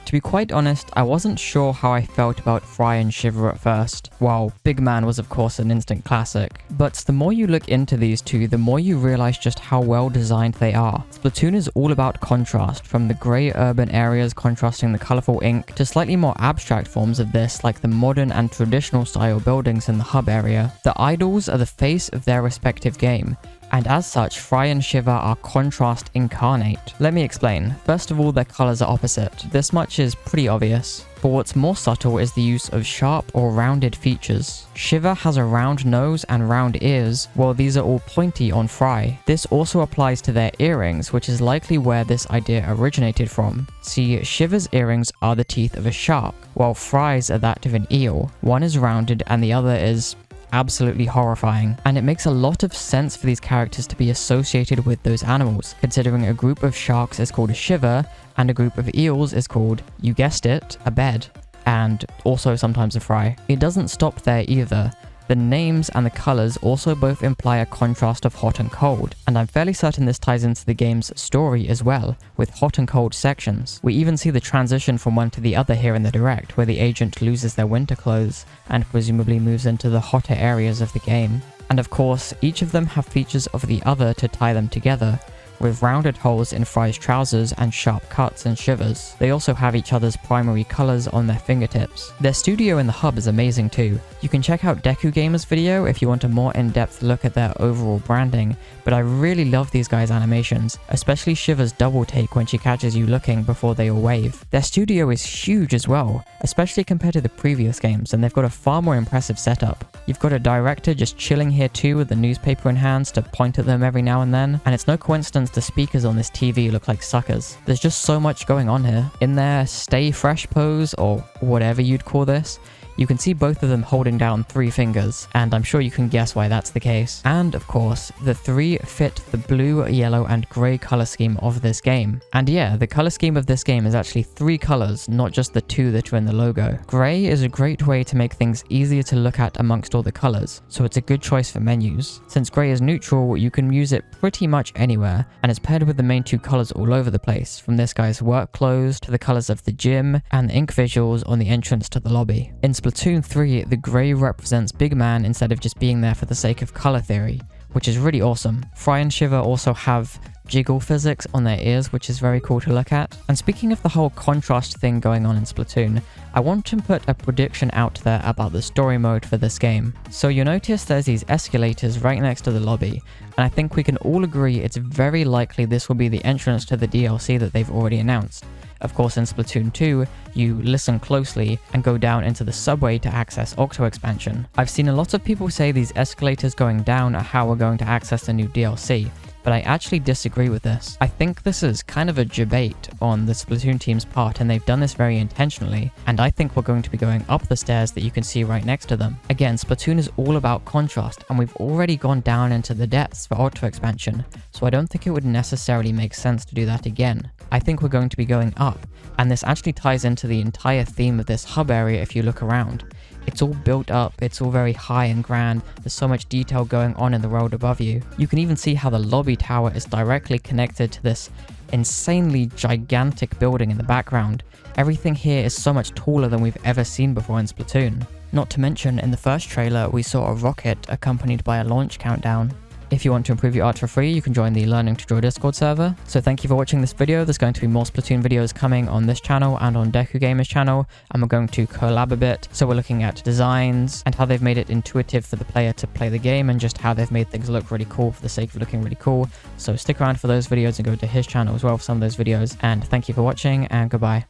To be quite honest, I wasn't sure how I felt about Frye and Shiver at first, while Big Man was of course an instant classic. But the more you look into these two, the more you realize just how well designed they are. Splatoon is all about contrast, from the grey urban areas contrasting the colourful ink, to slightly more abstract forms of this like the modern and traditional style buildings in the hub area. The idols are the face of their respective game, and as such, Frye and Shiver are contrast incarnate. Let me explain. First of all, their colours are opposite. This much is pretty obvious. But what's more subtle is the use of sharp or rounded features. Shiver has a round nose and round ears, while these are all pointy on Frye. This also applies to their earrings, which is likely where this idea originated from. See, Shiver's earrings are the teeth of a shark, while Frye's are that of an eel. One is rounded and the other is absolutely horrifying, and it makes a lot of sense for these characters to be associated with those animals, considering a group of sharks is called a shiver and a group of eels is called, you guessed it, a bed, and also sometimes a Frye. It doesn't stop there either. The names and the colours also both imply a contrast of hot and cold, and I'm fairly certain this ties into the game's story as well, with hot and cold sections. We even see the transition from one to the other here in the direct, where the agent loses their winter clothes and presumably moves into the hotter areas of the game. And of course, each of them have features of the other to tie them together, with rounded holes in Frye's trousers and sharp cuts in Shiver's. They also have each other's primary colours on their fingertips. Their studio in the hub is amazing too. You can check out Deku Gamer's video if you want a more in-depth look at their overall branding, but I really love these guys' animations, especially Shiver's double take when she catches you looking before they all wave. Their studio is huge as well, especially compared to the previous games, and they've got a far more impressive setup. You've got a director just chilling here too with a newspaper in hands to point at them every now and then, and it's no coincidence the speakers on this TV look like suckers. There's just so much going on here. In their stay fresh pose, or whatever you'd call this, you can see both of them holding down 3 fingers, and I'm sure you can guess why that's the case. And of course, the 3 fit the blue, yellow, and grey colour scheme of this game. And yeah, the colour scheme of this game is actually 3 colours, not just the 2 that are in the logo. Grey is a great way to make things easier to look at amongst all the colours, so it's a good choice for menus. Since grey is neutral, you can use it pretty much anywhere, and it's paired with the main 2 colours all over the place, from this guy's work clothes to the colours of the gym and the ink visuals on the entrance to the lobby. In Splatoon 3, the grey represents Big Man instead of just being there for the sake of colour theory, which is really awesome. Frye and Shiver also have jiggle physics on their ears, which is very cool to look at. And speaking of the whole contrast thing going on in Splatoon, I want to put a prediction out there about the story mode for this game. So you'll notice there's these escalators right next to the lobby, and I think we can all agree it's very likely this will be the entrance to the DLC that they've already announced. Of course, in Splatoon 2, you listen closely and go down into the subway to access Octo expansion. I've seen a lot of people say these escalators going down are how we're going to access the new DLC, but I actually disagree with this. I think this is kind of a debate on the Splatoon team's part, and they've done this very intentionally, and I think we're going to be going up the stairs that you can see right next to them. Again, Splatoon is all about contrast, and we've already gone down into the depths for Octo expansion, so I don't think it would necessarily make sense to do that again. I think we're going to be going up, and this actually ties into the entire theme of this hub area if you look around. It's all built up, it's all very high and grand, there's so much detail going on in the world above you. You can even see how the lobby tower is directly connected to this insanely gigantic building in the background. Everything here is so much taller than we've ever seen before in Splatoon. Not to mention, in the first trailer we saw a rocket accompanied by a launch countdown. If you want to improve your art for free, you can join the Learning to Draw Discord server. So thank you for watching this video. There's going to be more Splatoon videos coming on this channel and on Deku Gamer's channel, and we're going to collab a bit. So we're looking at designs and how they've made it intuitive for the player to play the game, and just how they've made things look really cool for the sake of looking really cool. So stick around for those videos and go to his channel as well for some of those videos. And thank you for watching, and goodbye.